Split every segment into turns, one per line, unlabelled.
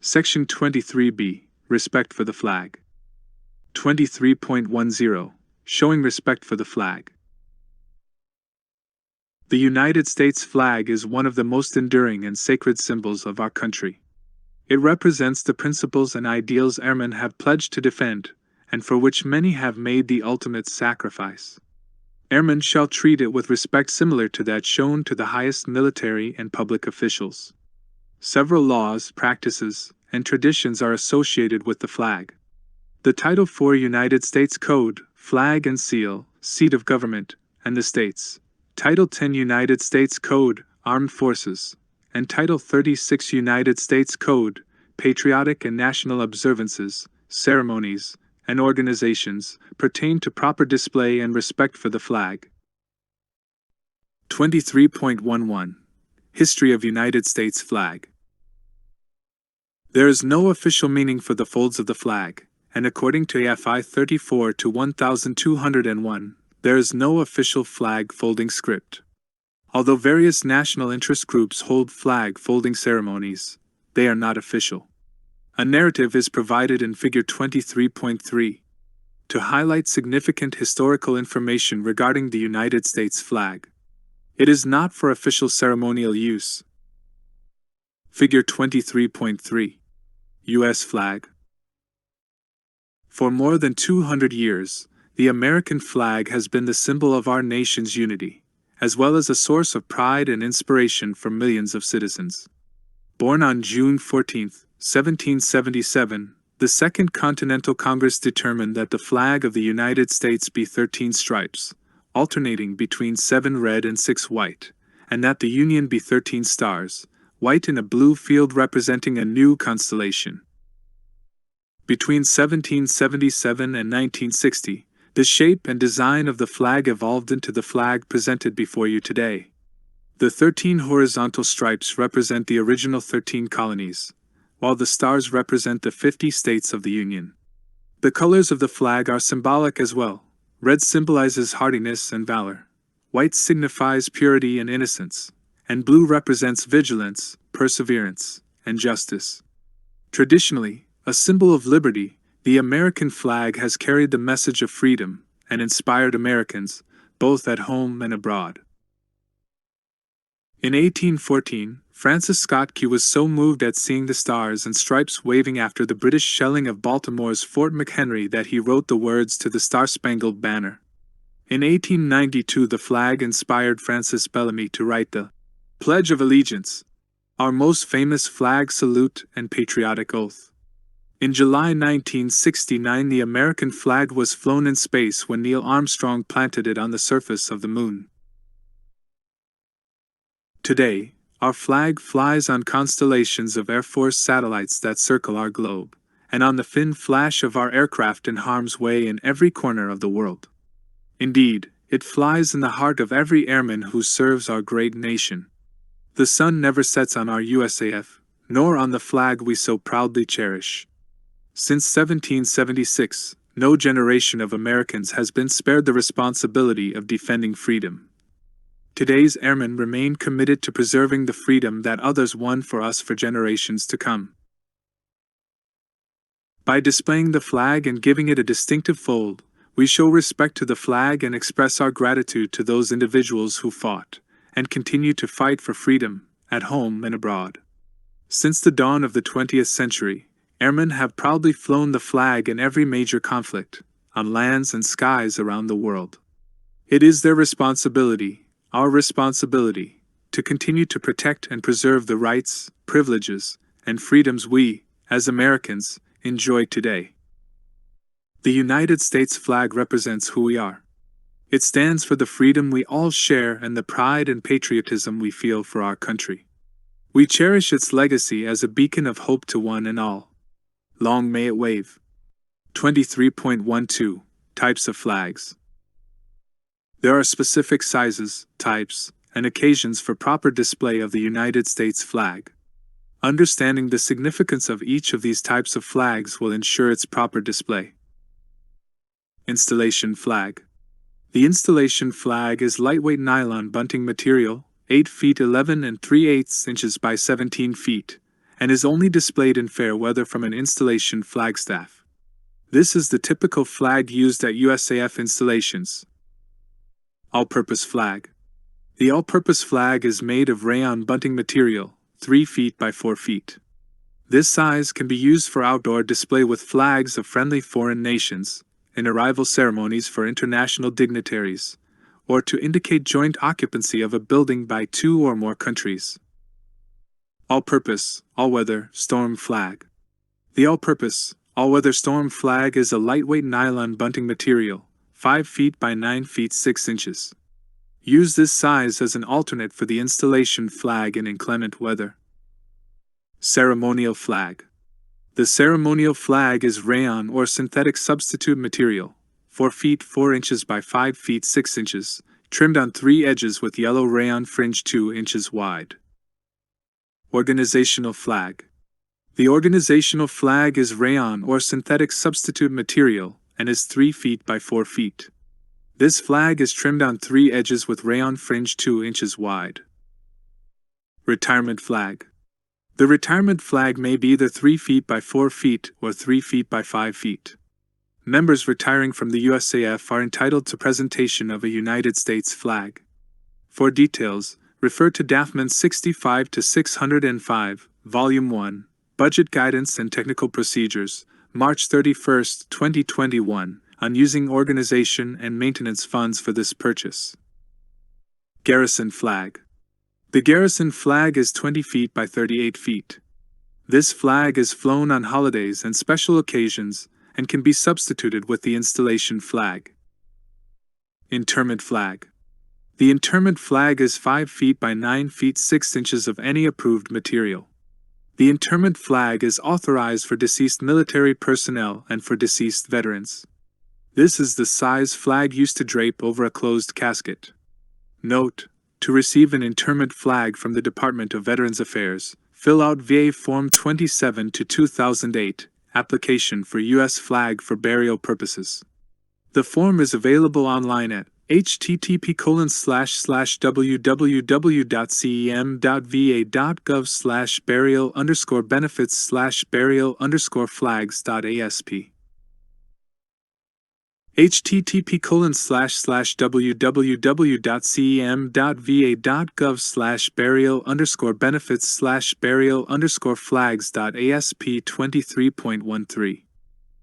Section 23B, Respect for the Flag. 23.10, Showing respect for the flag. The United States flag is one of the most enduring and sacred symbols of our country. It represents the principles and ideals airmen have pledged to defend, and for which many have made the ultimate sacrifice. Airmen shall treat it with respect similar to that shown to the highest military and public officials. Several laws, practices, and traditions are associated with the flag. The Title IV United States Code, Flag and Seal, Seat of Government, and the States. Title X United States Code, Armed Forces, and Title 36 United States Code, Patriotic and National Observances, Ceremonies, and Organizations, pertain to proper display and respect for the flag. 23.11, History of United States Flag. There is no official meaning for the folds of the flag, and according to AFI 34 to 1201, there is no official flag folding script. Although various national interest groups hold flag folding ceremonies, they are not official. A narrative is provided in Figure 23.3 to highlight significant historical information regarding the United States flag. It is not for official ceremonial use. Figure 23.3, U.S. Flag. For more than 200 years, the American flag has been the symbol of our nation's unity, as well as a source of pride and inspiration for millions of citizens. Born on June 14, 1777, the Second Continental Congress determined that the flag of the United States be 13 stripes, alternating between 7 red and 6 white, and that the Union be 13 stars, white in a blue field representing a new constellation. Between 1777 and 1960, the shape and design of the flag evolved into the flag presented before you today. The 13 horizontal stripes represent the original 13 colonies, while the stars represent the 50 states of the Union. The colors of the flag are symbolic as well. Red symbolizes hardiness and valor, white signifies purity and innocence, and blue represents vigilance, perseverance, and justice. Traditionally, a symbol of liberty, the American flag has carried the message of freedom and inspired Americans, both at home and abroad. In 1814, Francis Scott was so moved at seeing the stars and stripes waving after the British shelling of Baltimore's Fort McHenry that he wrote the words to the Star-Spangled Banner. In 1892, the flag inspired Francis Bellamy to write the Pledge of Allegiance, our most famous flag salute and patriotic oath. In July 1969, the American flag was flown in space when Neil Armstrong planted it on the surface of the moon. Today, our flag flies on constellations of Air Force satellites that circle our globe, and on the thin flash of our aircraft in harm's way in every corner of the world. Indeed, it flies in the heart of every airman who serves our great nation. The sun never sets on our USAF, nor on the flag we so proudly cherish. Since 1776, no generation of Americans has been spared the responsibility of defending freedom. Today's airmen remain committed to preserving the freedom that others won for us for generations to come. By displaying the flag and giving it a distinctive fold, we show respect to the flag and express our gratitude to those individuals who fought and continue to fight for freedom, at home and abroad. Since the dawn of the 20th century, airmen have proudly flown the flag in every major conflict, on lands and skies around the world. It is their responsibility, our responsibility, to continue to protect and preserve the rights, privileges, and freedoms we, as Americans, enjoy today. The United States flag represents who we are. It stands for the freedom we all share and the pride and patriotism we feel for our country. We cherish its legacy as a beacon of hope to one and all. Long may it wave. 23.12, Types of Flags. There are specific sizes, types, and occasions for proper display of the United States flag. Understanding the significance of each of these types of flags will ensure its proper display. Installation flag. The installation flag is lightweight nylon bunting material, 8 feet 11 3/8 inches by 17 feet, and is only displayed in fair weather from an installation flagstaff. This is the typical flag used at USAF installations. All-purpose flag. The all-purpose flag is made of rayon bunting material, 3 feet by 4 feet. This size can be used for outdoor display with flags of friendly foreign nations, in arrival ceremonies for international dignitaries, or to indicate joint occupancy of a building by 2 or more countries. All-purpose, all-weather, storm flag. The all-purpose, all-weather storm flag is a lightweight nylon bunting material, 5 feet by 9 feet 6 inches. Use this size as an alternate for the installation flag in inclement weather. Ceremonial flag. The ceremonial flag is rayon or synthetic substitute material, 4 feet 4 inches by 5 feet 6 inches, trimmed on 3 edges with yellow rayon fringe 2 inches wide. Organizational flag. The organizational flag is rayon or synthetic substitute material and is 3 feet by 4 feet. This flag is trimmed on 3 edges with rayon fringe 2 inches wide. Retirement flag. The retirement flag may be either 3 feet by 4 feet or 3 feet by 5 feet. Members retiring from the USAF are entitled to presentation of a United States flag. For details, refer to Daffman 65-605, Volume 1, Budget Guidance and Technical Procedures, March 31, 2021, on using organization and maintenance funds for this purchase. Garrison flag. The garrison flag is 20 feet by 38 feet. This flag is flown on holidays and special occasions and can be substituted with the installation flag. Interment flag. The interment flag is 5 feet by 9 feet 6 inches of any approved material. The interment flag is authorized for deceased military personnel and for deceased veterans. This is the size flag used to drape over a closed casket. Note: to receive an interment flag from the Department of Veterans Affairs, fill out VA Form 27-2008, Application for U.S. Flag for Burial Purposes. The form is available online at http://www.cem.va.gov/burial_benefits/burial_flags.asp. http://www.cem.va.gov/burial_benefits/burial_flags.asp 23.13.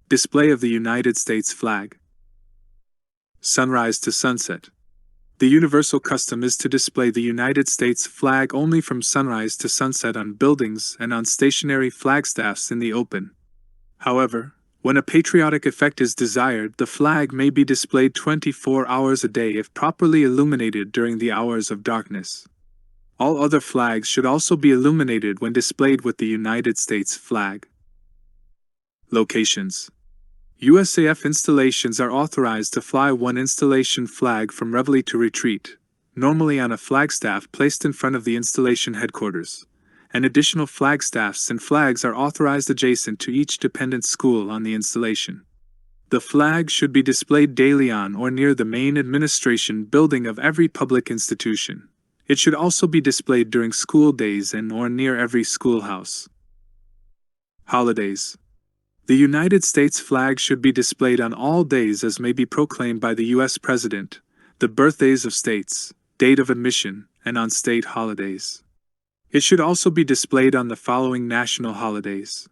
Display of the United States flag. Sunrise to sunset. The universal custom is to display the United States flag only from sunrise to sunset on buildings and on stationary flagstaffs in the open. However, when a patriotic effect is desired, the flag may be displayed 24 hours a day if properly illuminated during the hours of darkness. All other flags should also be illuminated when displayed with the United States flag. Locations. USAF installations are authorized to fly one installation flag from reveille to retreat, normally on a flagstaff placed in front of the installation headquarters, and additional flagstaffs and flags are authorized adjacent to each dependent school on the installation. The flag should be displayed daily on or near the main administration building of every public institution. It should also be displayed during school days and or near every schoolhouse. Holidays. The United States flag should be displayed on all days as may be proclaimed by the U.S. President, the birthdays of states, date of admission, and on state holidays. It should also be displayed on the following national holidays: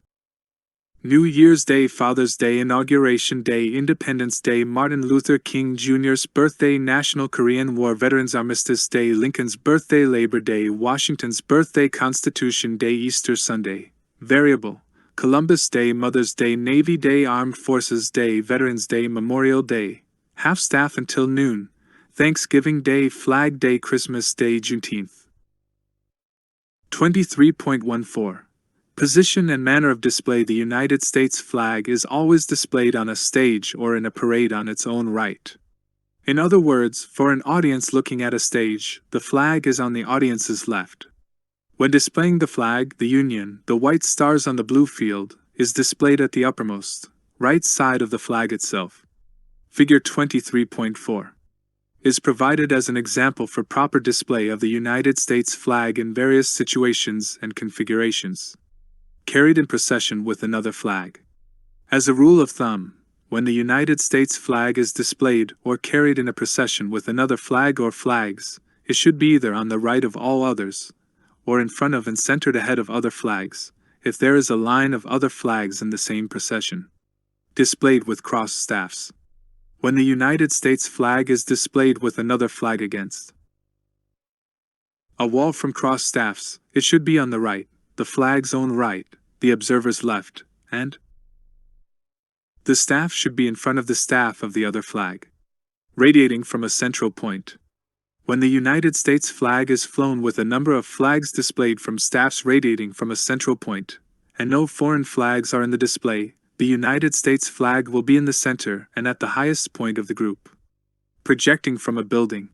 New Year's Day, Father's Day, Inauguration Day, Independence Day, Martin Luther King Jr.'s birthday, National Korean War Veterans Armistice Day, Lincoln's birthday, Labor Day, Washington's birthday, Constitution Day, Easter Sunday. Variable: Columbus Day, Mother's Day, Navy Day, Armed Forces Day, Veterans Day, Memorial Day, half staff until noon, Thanksgiving Day, Flag Day, Christmas Day, Juneteenth. 23.14. Position and manner of display. The United States flag is always displayed on a stage or in a parade on its own right. In other words, for an audience looking at a stage, the flag is on the audience's left. When displaying the flag, the Union, the white stars on the blue field, is displayed at the uppermost, right side of the flag itself. Figure 23.4 is provided as an example for proper display of the United States flag in various situations and configurations. carried in procession with another flag. As a rule of thumb, when the United States flag is displayed or carried in a procession with another flag or flags, it should be either on the right of all others, or in front of and centered ahead of other flags, if there is a line of other flags in the same procession. Displayed with crossed staffs. When the United States flag is displayed with another flag against a wall from crossed staffs, it should be on the right, the flag's own right, the observer's left, and the staff should be in front of the staff of the other flag, radiating from a central point. When the United States flag is flown with a number of flags displayed from staffs radiating from a central point, and no foreign flags are in the display, the United States flag will be in the center and at the highest point of the group. Projecting from a building.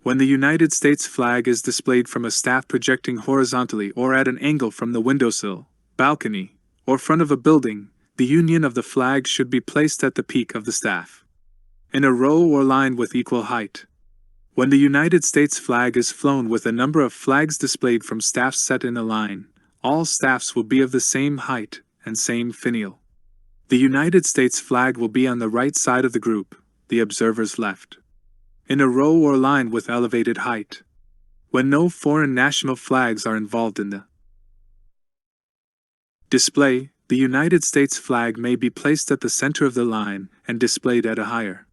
When the United States flag is displayed from a staff projecting horizontally or at an angle from the windowsill, balcony, or front of a building, the union of the flag should be placed at the peak of the staff, in a row or line with equal height. When the United States flag is flown with a number of flags displayed from staffs set in a line, all staffs will be of the same height and same finial. The United States flag will be on the right side of the group, the observer's left, in a row or line with elevated height. When no foreign national flags are involved in the display, the United States flag may be placed at the center of the line and displayed at a higher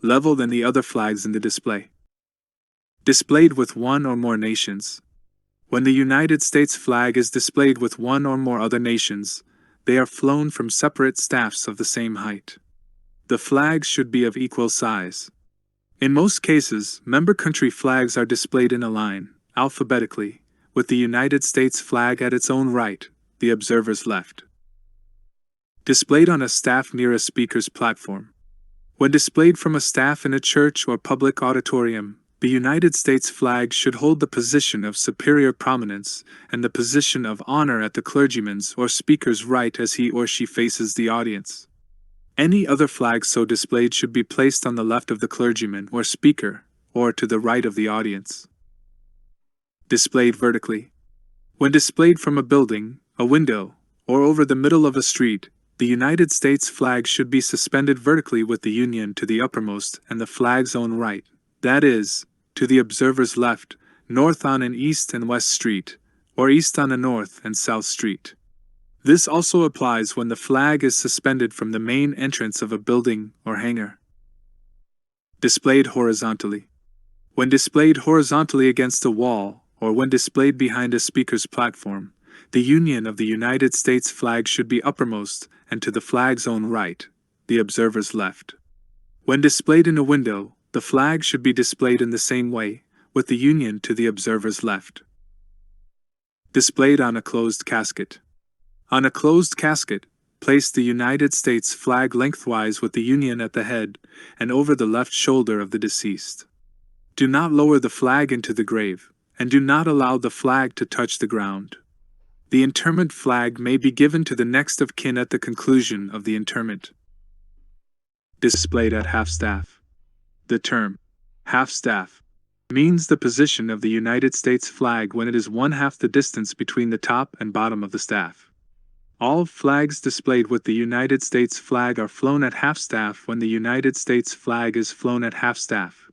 level than the other flags in the display. Displayed with one or more nations. When the United States flag is displayed with one or more other nations, they are flown from separate staffs of the same height. The flags should be of equal size. In most cases, member country flags are displayed in a line, alphabetically, with the United States flag at its own right, the observer's left. Displayed on a staff near a speaker's platform. When displayed from a staff in a church or public auditorium, the United States flag should hold the position of superior prominence and the position of honor at the clergyman's or speaker's right as he or she faces the audience. Any other flag so displayed should be placed on the left of the clergyman or speaker, or to the right of the audience. Displayed vertically. When displayed from a building, a window, or over the middle of a street, the United States flag should be suspended vertically with the union to the uppermost and the flag's own right, that is, to the observer's left, north on an east and west street, or east on a north and south street. This also applies when the flag is suspended from the main entrance of a building or hangar. Displayed horizontally. When displayed horizontally against a wall, or when displayed behind a speaker's platform, the union of the United States flag should be uppermost and to the flag's own right, the observer's left. When displayed in a window, the flag should be displayed in the same way, with the union to the observer's left. Displayed on a closed casket. On a closed casket, place the United States flag lengthwise with the union at the head and over the left shoulder of the deceased. Do not lower the flag into the grave, and do not allow the flag to touch the ground. The interment flag may be given to the next of kin at the conclusion of the interment. Displayed at half-staff. The term, half-staff, means the position of the United States flag when it is one-half the distance between the top and bottom of the staff. All flags displayed with the United States flag are flown at half-staff when the United States flag is flown at half-staff,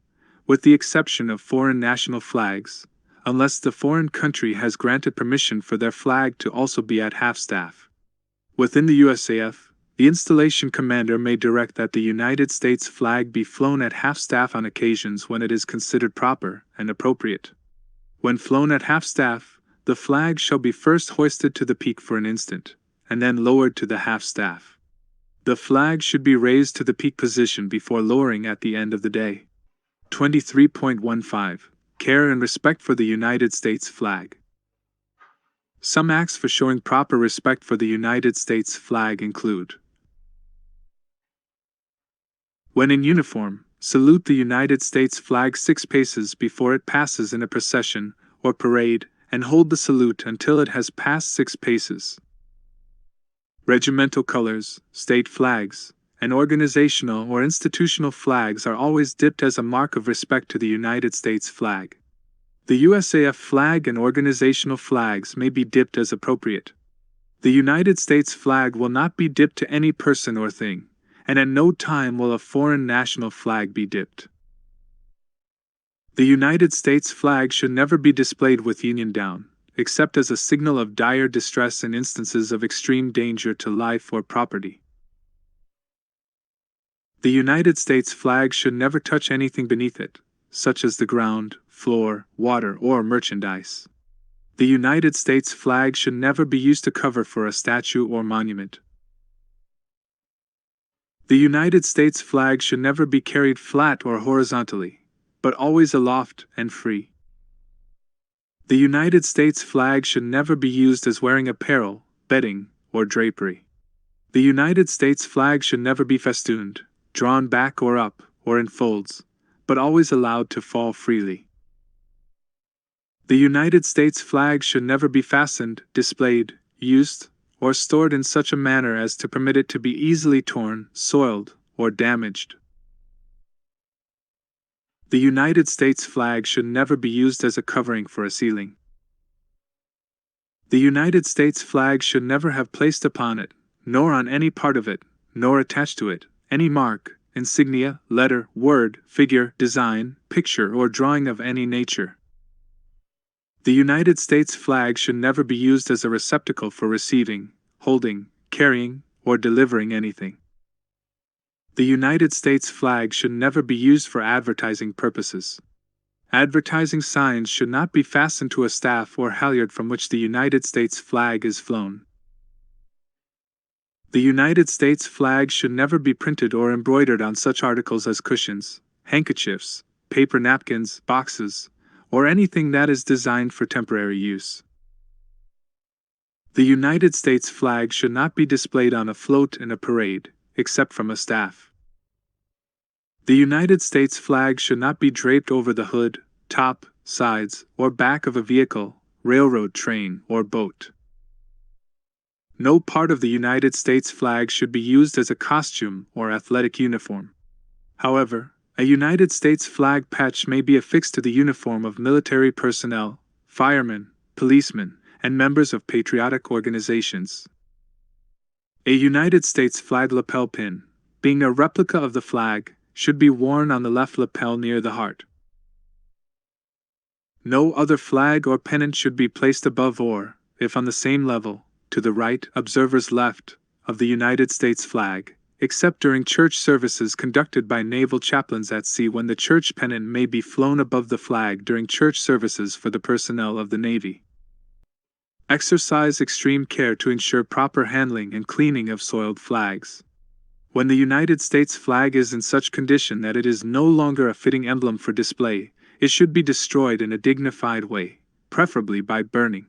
with the exception of foreign national flags, unless the foreign country has granted permission for their flag to also be at half-staff. Within the USAF, the installation commander may direct that the United States flag be flown at half-staff on occasions when it is considered proper and appropriate. When flown at half-staff, the flag shall be first hoisted to the peak for an instant, and then lowered to the half-staff. The flag should be raised to the peak position before lowering at the end of the day. 23.15. Care and respect for the United States flag. Some acts for showing proper respect for the United States flag include: when in uniform, salute the United States flag 6 paces before it passes in a procession or parade, and hold the salute until it has passed 6 paces. Regimental colors, state flags, and organizational or institutional flags are always dipped as a mark of respect to the United States flag. The USAF flag and organizational flags may be dipped as appropriate. The United States flag will not be dipped to any person or thing, and at no time will a foreign national flag be dipped. The United States flag should never be displayed with Union down, except as a signal of dire distress in instances of extreme danger to life or property. The United States flag should never touch anything beneath it, such as the ground, floor, water, or merchandise. The United States flag should never be used to cover for a statue or monument. The United States flag should never be carried flat or horizontally, but always aloft and free. The United States flag should never be used as wearing apparel, bedding, or drapery. The United States flag should never be festooned, drawn back or up, or in folds, but always allowed to fall freely. The United States flag should never be fastened, displayed, used, or stored in such a manner as to permit it to be easily torn, soiled, or damaged. The United States flag should never be used as a covering for a ceiling. The United States flag should never have placed upon it, nor on any part of it, nor attached to it, any mark, insignia, letter, word, figure, design, picture, or drawing of any nature. The United States flag should never be used as a receptacle for receiving, holding, carrying, or delivering anything. The United States flag should never be used for advertising purposes. Advertising signs should not be fastened to a staff or halyard from which the United States flag is flown. The United States flag should never be printed or embroidered on such articles as cushions, handkerchiefs, paper napkins, boxes, or anything that is designed for temporary use. The United States flag should not be displayed on a float in a parade, except from a staff. The United States flag should not be draped over the hood, top, sides, or back of a vehicle, railroad train, or boat. No part of the United States flag should be used as a costume or athletic uniform. However, a United States flag patch may be affixed to the uniform of military personnel, firemen, policemen, and members of patriotic organizations. A United States flag lapel pin, being a replica of the flag, should be worn on the left lapel near the heart. No other flag or pennant should be placed above or, if on the same level, to the right, observer's left, of the United States flag, except during church services conducted by naval chaplains at sea, when the church pennant may be flown above the flag during church services for the personnel of the Navy. Exercise extreme care to ensure proper handling and cleaning of soiled flags. When the United States flag is in such condition that it is no longer a fitting emblem for display, it should be destroyed in a dignified way, preferably by burning.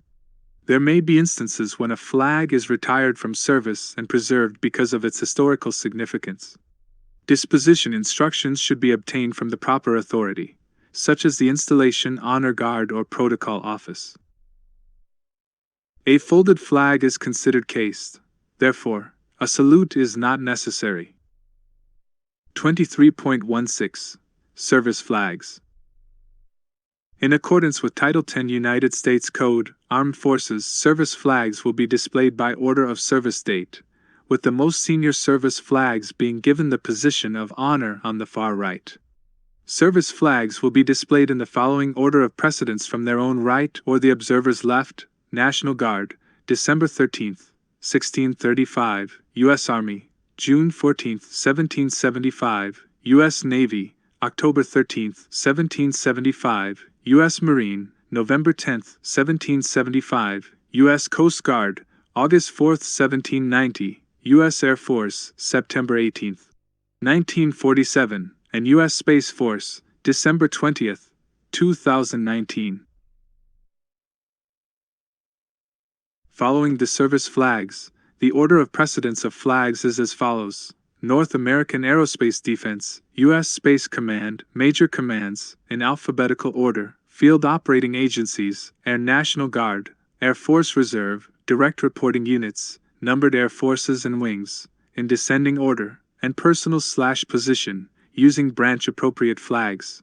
There may be instances when a flag is retired from service and preserved because of its historical significance. Disposition instructions should be obtained from the proper authority, such as the Installation Honor Guard or Protocol Office. A folded flag is considered cased, therefore, a salute is not necessary. 23.16 Service Flags. In accordance with Title 10 United States Code, Armed Forces service flags will be displayed by order of service date, with the most senior service flags being given the position of honor on the far right. Service flags will be displayed in the following order of precedence from their own right or the observer's left: National Guard, December 13, 1635, U.S. Army, June 14, 1775, U.S. Navy, October 13, 1775, U.S. Marine, November 10, 1775, U.S. Coast Guard, August 4, 1790, U.S. Air Force, September 18, 1947, and U.S. Space Force, December 20, 2019. Following the service flags, the order of precedence of flags is as follows: North American Aerospace Defense, U.S. Space Command, Major Commands, in alphabetical order, Field Operating Agencies, Air National Guard, Air Force Reserve, Direct Reporting Units, Numbered Air Forces and Wings, in descending order, and personal/position, using branch-appropriate flags.